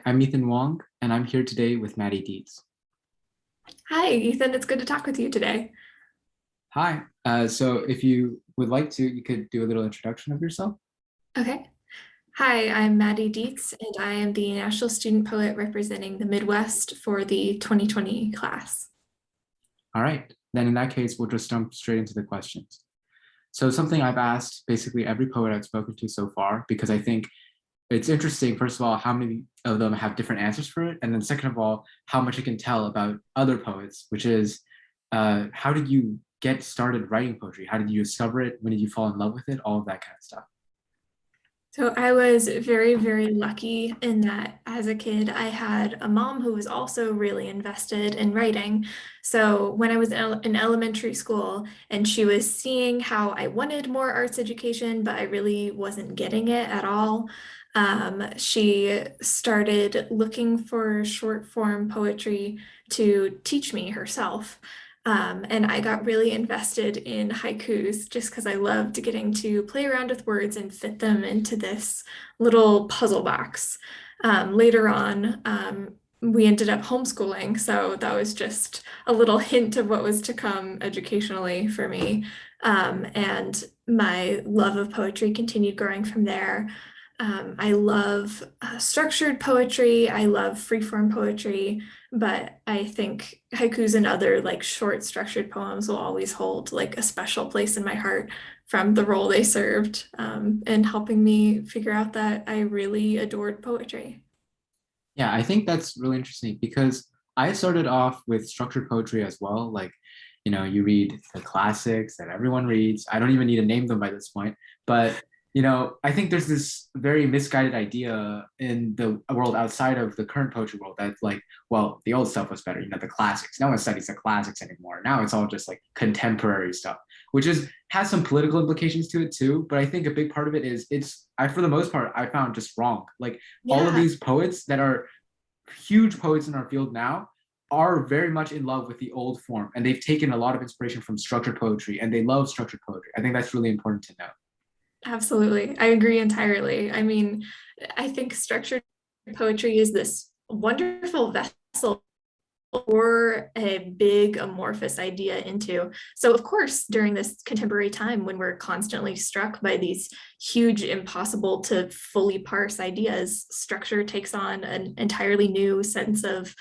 I'm Ethan Wong, and I'm here today with Maddy Dietz. Hi, Ethan. It's good to talk with you today. Hi. So if you would like to, you could do a little introduction of yourself. Okay. Hi, I'm Maddy Dietz, and I am the National Student Poet representing the Midwest for the 2020 class. All right. Then in that case, we'll just jump straight into the questions. So something I've asked basically every poet I've spoken to so far, because I think it's interesting, first of all, how many of them have different answers for it. And then second of all, how much I can tell about other poets, which is how did you get started writing poetry? How did you discover it? When did you fall in love with it? All of that kind of stuff. So I was very, very lucky in that as a kid, I had a mom who was also really invested in writing. So when I was in elementary school and she was seeing how I wanted more arts education, but I really wasn't getting it at all, she started looking for short form poetry to teach me herself. And I got really invested in haikus just because I loved getting to play around with words and fit them into this little puzzle box. Later on, we ended up homeschooling, so that was just a little hint of what was to come educationally for me. And my love of poetry continued growing from there. I love structured poetry. I love freeform poetry, but I think haikus and other like short structured poems will always hold like a special place in my heart from the role they served in helping me figure out that I really adored poetry. Yeah, I think that's really interesting because I started off with structured poetry as well. Like, you read the classics that everyone reads. I don't even need to name them by this point, but I think there's this very misguided idea in the world outside of the current poetry world that like, well, the old stuff was better, the classics. No one studies the classics anymore. Now it's all just like contemporary stuff, which is has some political implications to it too. But I think a big part of it is for the most part, I found just wrong. Like all of Yeah, these poets that are huge poets in our field now are very much in love with the old form and they've taken a lot of inspiration from structured poetry and they love structured poetry. I think that's really important to know. absolutely. I agree entirely. I mean, I think structured poetry is this wonderful vessel or a big amorphous idea into. So, of course, during this contemporary time when we're constantly struck by these huge, impossible to fully parse ideas, structure takes on an entirely new sense of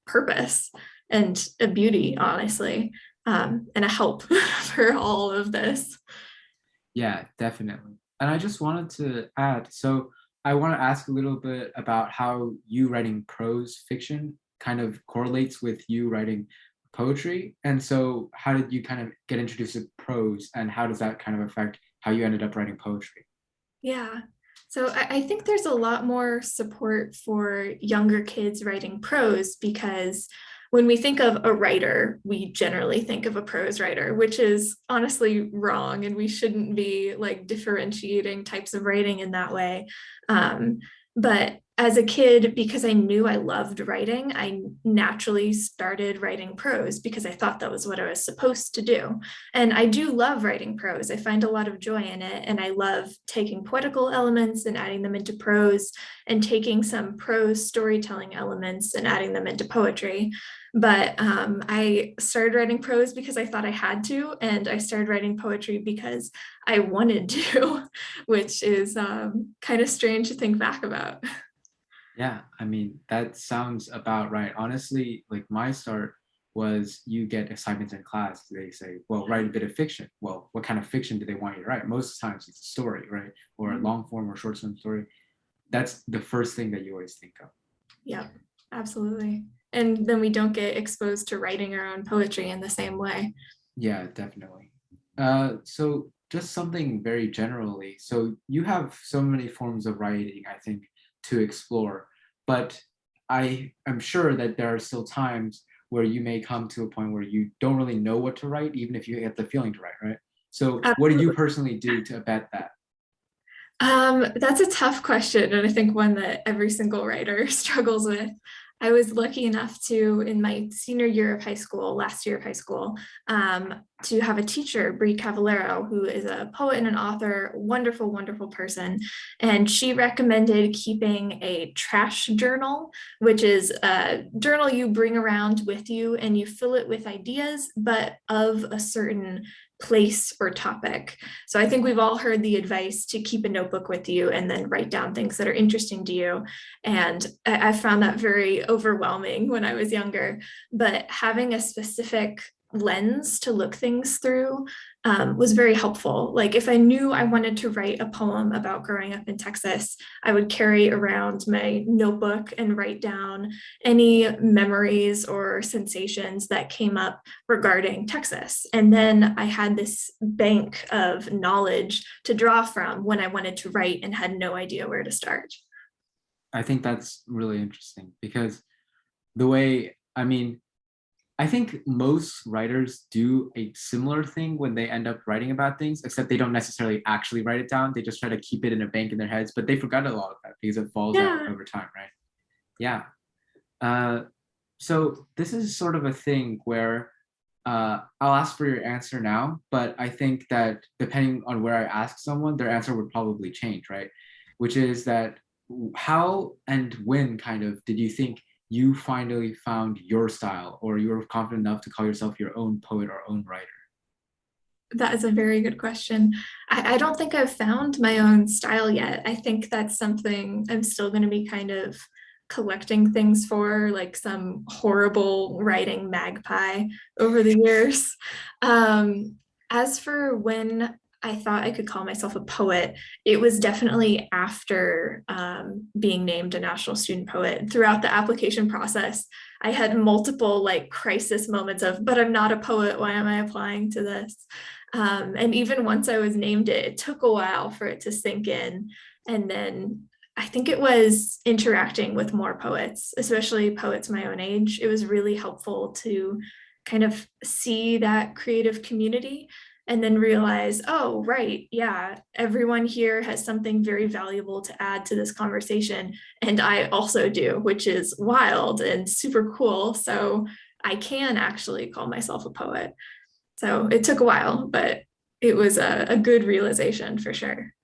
purpose and a beauty, honestly, and a help for all of this. Yeah, definitely. And I just wanted to add, so I want to ask a little bit about how you writing prose fiction kind of correlates with you writing poetry. And so how did you kind of get introduced to prose and how does that kind of affect how you ended up writing poetry? Yeah. So I think there's a lot more support for younger kids writing prose because when we think of a writer, we generally think of a prose writer, which is honestly wrong, and we shouldn't be like differentiating types of writing in that way. Um, but as a kid, because I knew I loved writing, I naturally started writing prose because I thought that was what I was supposed to do. And I do love writing prose. I find a lot of joy in it. And I love taking poetical elements and adding them into prose and taking some prose storytelling elements and adding them into poetry. But I started writing prose because I thought I had to. And I started writing poetry because I wanted to, which is kind of strange to think back about. Yeah, I mean, that sounds about right. Honestly, like my start was you get assignments in class. They say, well, write a bit of fiction. Well, what kind of fiction do they want you to write? Most of the times it's a story, right? Or a long form or short form story. That's the first thing that you always think of. Yeah, absolutely. And then we don't get exposed to writing our own poetry in the same way. Yeah, definitely. So just something very generally. So you have so many forms of writing, I think, to explore, but I am sure that there are still times where you may come to a point where you don't really know what to write, even if you get the feeling to write, right? So what do you Absolutely. personally do to abet that? That's a tough question, and I think one that every single writer struggles with. I was lucky enough to, in my senior year of high school, last year of high school, to have a teacher, Brie Cavallero, who is a poet and an author, wonderful, wonderful person. And she recommended keeping a trash journal, which is a journal you bring around with you and you fill it with ideas, but of a certain place or topic. So I think we've all heard the advice to keep a notebook with you and then write down things that are interesting to you. And I found that very overwhelming when I was younger. But having a specific lens to look things through was very helpful. Like if I knew I wanted to write a poem about growing up in Texas, I would carry around my notebook and write down any memories or sensations that came up regarding Texas. And then I had this bank of knowledge to draw from when I wanted to write and had no idea where to start. I think that's really interesting because the way, I mean, I think most writers do a similar thing when they end up writing about things, except they don't necessarily actually write it down. They just try to keep it in a bank in their heads, but they forgot a lot of that because it falls out Yeah. over time, right? Yeah. Uh, so this is sort of a thing where I'll ask for your answer now, but I think that depending on where I ask someone, their answer would probably change, right? Which is that how and when kind of did you think you finally found your style or you were confident enough to call yourself your own poet or own writer? That is a very good question. I don't think I've found my own style yet. I think that's something I'm still going to be kind of collecting things for, like some horrible writing magpie over the years. As for when I thought I could call myself a poet, it was definitely after being named a National Student Poet. Throughout the application process, I had multiple like crisis moments of, but I'm not a poet. Why am I applying to this? And even once I was named it, it took a while for it to sink in. And then I think it was interacting with more poets, especially poets my own age. It was really helpful to kind of see that creative community and then realize, oh, right, yeah, everyone here has something very valuable to add to this conversation. And I also do, which is wild and super cool. So I can actually call myself a poet. So it took a while, but it was a good realization for sure.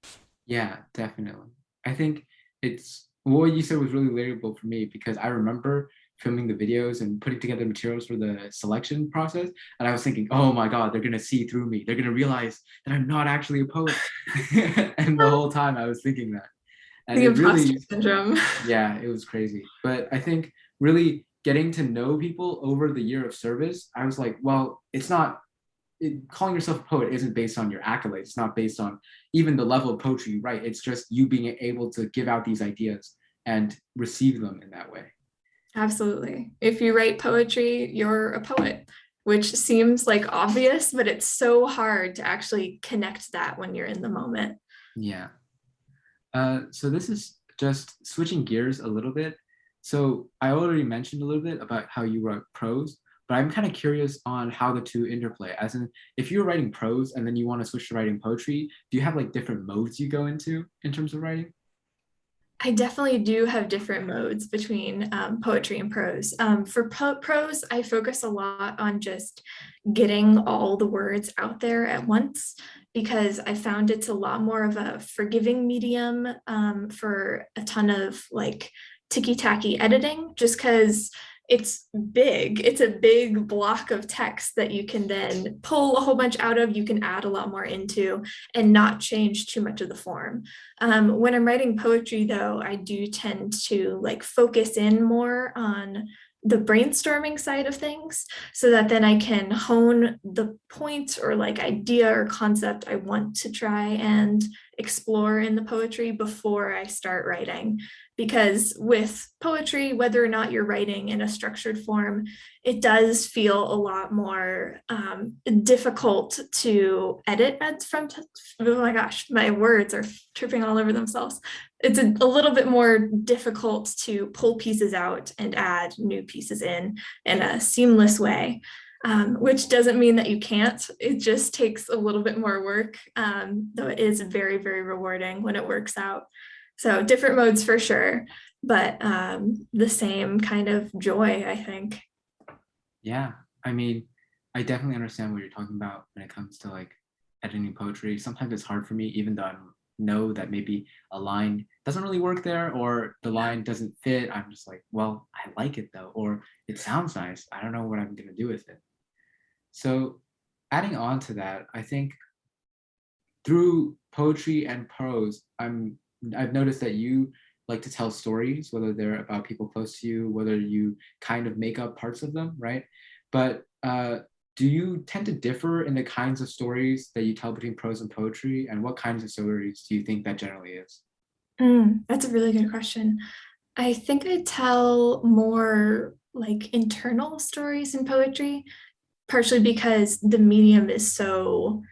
Yeah, definitely. I think it's what you said was really relatable for me because I remember filming the videos and putting together materials for the selection process. And I was thinking, oh my God, they're gonna see through me. They're gonna realize that I'm not actually a poet. And the whole time I was thinking that. And The it imposter really, syndrome. yeah, it was crazy. But I think really getting to know people over the year of service, I was like, well, it's not calling yourself a poet isn't based on your accolades. It's not based on even the level of poetry you write. It's just you being able to give out these ideas and receive them in that way. Absolutely. If you write poetry, you're a poet, which seems like obvious, but it's so hard to actually connect that when you're in the moment. Yeah. So this is just switching gears a little bit. So I already mentioned a little bit about how you wrote prose, but I'm kind of curious on how the two interplay. As in, if you're writing prose and then you want to switch to writing poetry, do you have like different modes you go into in terms of writing? I definitely do have different modes between poetry and prose. For prose, I focus a lot on just getting all the words out there at once because I found it's a lot more of a forgiving medium for a ton of like ticky-tacky editing, just because it's big. It's a big block of text that you can then pull a whole bunch out of, you can add a lot more into and not change too much of the form. When I'm writing poetry, though, I do tend to like focus in more on the brainstorming side of things so that then I can hone the point or like idea or concept I want to try and explore in the poetry before I start writing. Because with poetry, whether or not you're writing in a structured form, it does feel a lot more difficult to edit from. Oh my gosh, my words are tripping all over themselves. It's a little bit more difficult to pull pieces out and add new pieces in a seamless way. Which doesn't mean that you can't. It just takes a little bit more work, though it is very, very rewarding when it works out. So different modes for sure. but the same kind of joy, I think. Yeah, I mean, I definitely understand what you're talking about when it comes to like editing poetry. Sometimes it's hard for me, even though I know that maybe a line doesn't really work there or the line doesn't fit. I'm just like, well, I like it though, or it sounds nice. I don't know what I'm gonna do with it. So, adding on to that, I think through poetry and prose, I've noticed that you like to tell stories, whether they're about people close to you, whether you kind of make up parts of them, right? But do you tend to differ in the kinds of stories that you tell between prose and poetry? And what kinds of stories do you think that generally is? That's a really good question. I think I tell more like internal stories in poetry, partially because the medium is so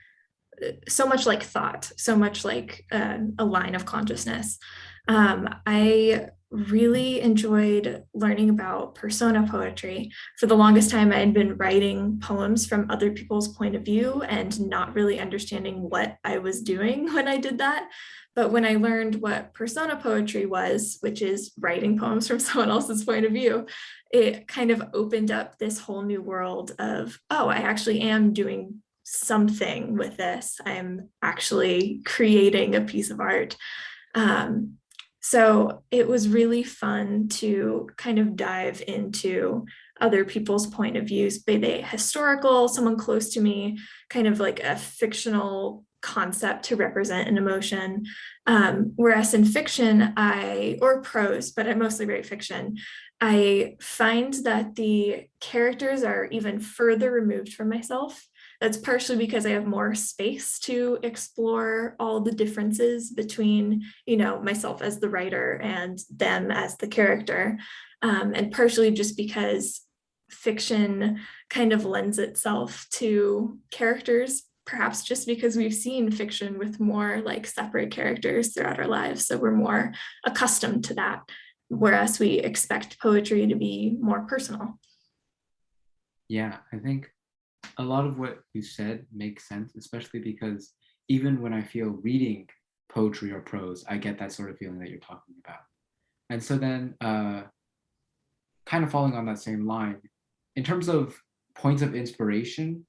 much like thought, so much like a line of consciousness. I really enjoyed learning about persona poetry. For the longest time, I had been writing poems from other people's point of view and not really understanding what I was doing when I did that. But when I learned what persona poetry was, which is writing poems from someone else's point of view, it kind of opened up this whole new world of, oh, I actually am doing something with this. I'm actually creating a piece of art. Um, so it was really fun to kind of dive into other people's point of views, be they historical, someone close to me, kind of like a fictional concept to represent an emotion. Whereas in fiction, or prose, but I mostly write fiction, I find that the characters are even further removed from myself. That's partially because I have more space to explore all the differences between, myself as the writer and them as the character. And partially just because fiction kind of lends itself to characters, perhaps just because we've seen fiction with more like separate characters throughout our lives. So we're more accustomed to that, whereas we expect poetry to be more personal. Yeah, I think a lot of what you said makes sense, especially because even when I feel reading poetry or prose, I get that sort of feeling that you're talking about. And so then, kind of following on that same line, in terms of points of inspiration,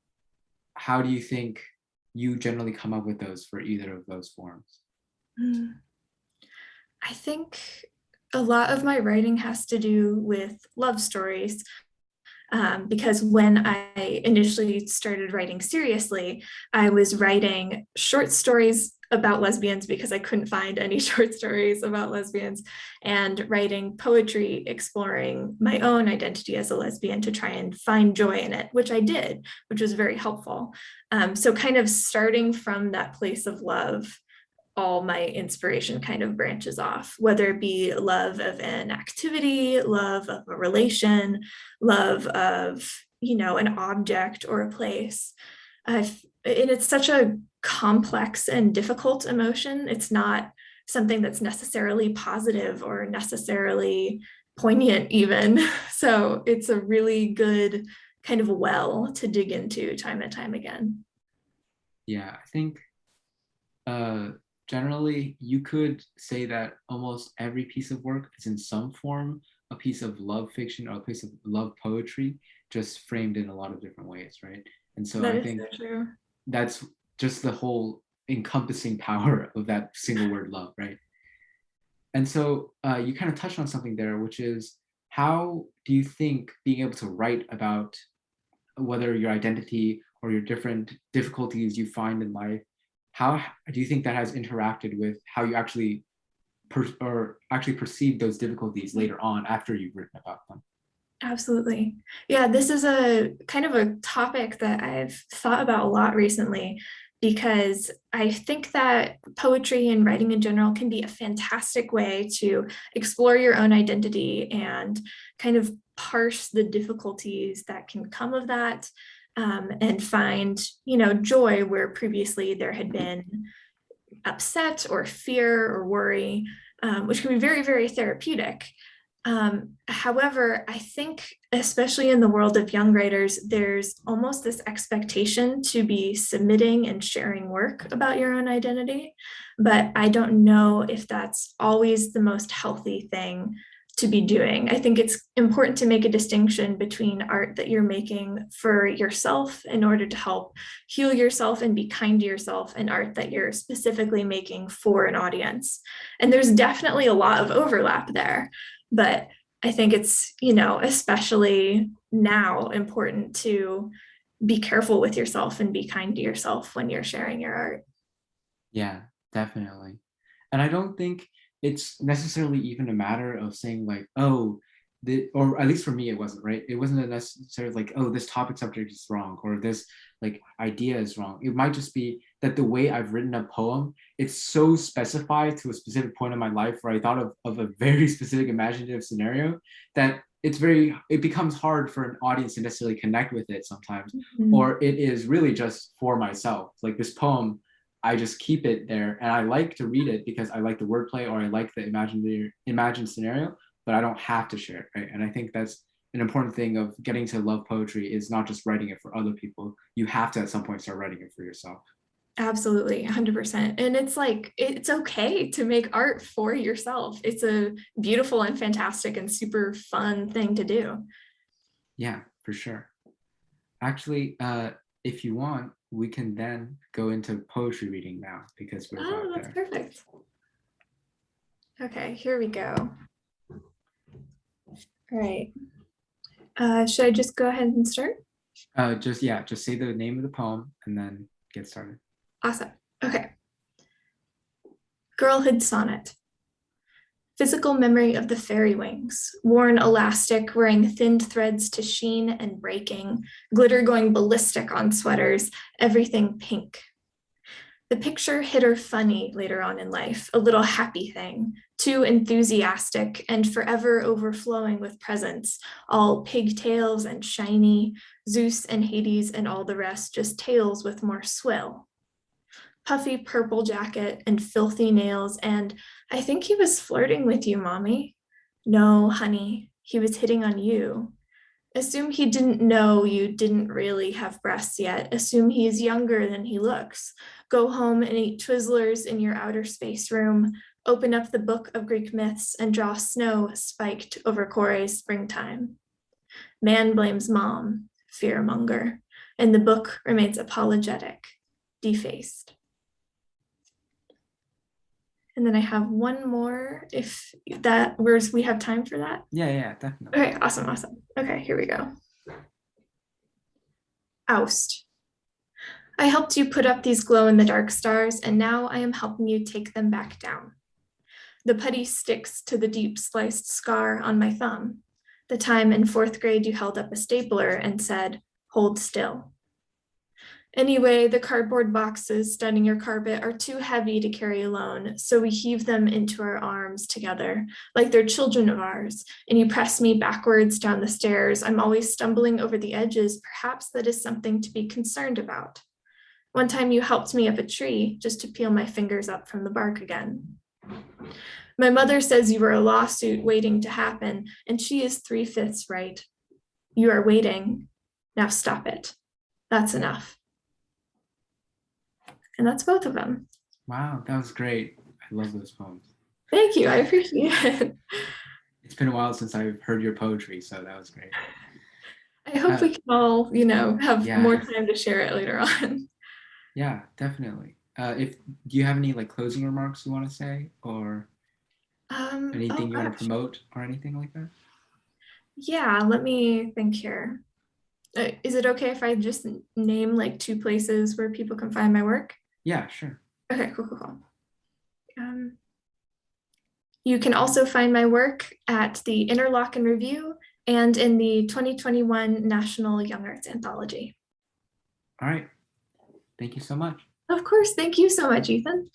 how do you think you generally come up with those for either of those forms? Mm. I think a lot of my writing has to do with love stories. Because when I initially started writing seriously, I was writing short stories about lesbians because I couldn't find any short stories about lesbians, and writing poetry exploring my own identity as a lesbian to try and find joy in it, which I did, which was very helpful. So, kind of starting from that place of love, all my inspiration kind of branches off, whether it be love of an activity, love of a relation, love of, an object or a place. And it's such a complex and difficult emotion. It's not something that's necessarily positive or necessarily poignant, even. So it's a really good kind of well to dig into time and time again. Yeah, I think uh, generally you could say that almost every piece of work is in some form a piece of love fiction or a piece of love poetry, just framed in a lot of different ways, right? And so That I is think so true. that's just the whole encompassing power of that single word love, right? And so you kind of touched on something there, which is how do you think being able to write about whether your identity or your different difficulties you find in life, how do you think that has interacted with how you actually or actually perceive those difficulties later on after you've written about them? Absolutely. Yeah, this is a kind of a topic that I've thought about a lot recently because I think that poetry and writing in general can be a fantastic way to explore your own identity and kind of parse the difficulties that can come of that, and find, joy where previously there had been upset or fear or worry, which can be very, very therapeutic. However, I think, especially in the world of young writers, there's almost this expectation to be submitting and sharing work about your own identity. But I don't know if that's always the most healthy thing to be doing. I think it's important to make a distinction between art that you're making for yourself in order to help heal yourself and be kind to yourself, and art that you're specifically making for an audience. And there's definitely a lot of overlap there, but I think it's, especially now important to be careful with yourself and be kind to yourself when you're sharing your art. Yeah, definitely. And I don't think it's necessarily even a matter of saying like, oh, or at least for me, it wasn't, right? It wasn't a necessarily like, oh, this topic subject is wrong, or this like idea is wrong. It might just be that the way I've written a poem, it's so specified to a specific point in my life where I thought of a very specific imaginative scenario that it becomes hard for an audience to necessarily connect with it sometimes. Mm-hmm. Or it is really just for myself. Like this poem, I just keep it there, and I like to read it because I like the wordplay or I like the imagined scenario, but I don't have to share it, right? And I think that's an important thing of getting to love poetry, is not just writing it for other people. You have to at some point start writing it for yourself. Absolutely, 100%. And it's like, it's okay to make art for yourself. It's a beautiful and fantastic and super fun thing to do. Yeah, for sure. Actually, if you want, we can then go into poetry reading now because we're Oh, about that's there. perfect. Okay, here we go. All right. Should I just go ahead and start? Just say the name of the poem and then get started. Awesome. Okay. Girlhood Sonnet. Physical memory of the fairy wings, worn elastic, wearing thinned threads to sheen and breaking, glitter going ballistic on sweaters, everything pink. The picture hit her funny later on in life, a little happy thing, too enthusiastic and forever overflowing with presents, all pigtails and shiny, Zeus and Hades and all the rest, just tails with more swill. Puffy purple jacket and filthy nails, and I think he was flirting with you, mommy. No, honey, he was hitting on you. Assume he didn't know you didn't really have breasts yet. Assume he is younger than he looks. Go home and eat Twizzlers in your outer space room. Open up the book of Greek myths and draw snow spiked over Kore's springtime. Man blames mom, fearmonger, and the book remains apologetic, defaced. And then I have one more, if we have time for that. Yeah, definitely. Okay, awesome. Okay, here we go. Oust. I helped you put up these glow-in-the-dark stars, and now I am helping you take them back down. The putty sticks to the deep sliced scar on my thumb. The time in 4th grade you held up a stapler and said, "Hold still." Anyway, the cardboard boxes studding your carpet are too heavy to carry alone, so we heave them into our arms together, like they're children of ours, and you press me backwards down the stairs. I'm always stumbling over the edges. Perhaps that is something to be concerned about. One time you helped me up a tree just to peel my fingers up from the bark again. My mother says you were a lawsuit waiting to happen, and she is 3/5 right. You are waiting. Now stop it. That's enough. And that's both of them. Wow, that was great. I love those poems. Thank you. I appreciate it. It's been a while since I've heard your poetry, so that was great. I hope we can all, have Yeah. more time to share it later on. Yeah, definitely. Do you have any like closing remarks you want to say, or anything you want to promote or anything like that? Yeah, let me think here. Is it okay if I just name like 2 places where people can find my work? Yeah, sure. Okay, cool. You can also find my work at the Interlochen Review and in the 2021 National Young Arts Anthology. All right. Thank you so much. Of course. Thank you so much, Ethan.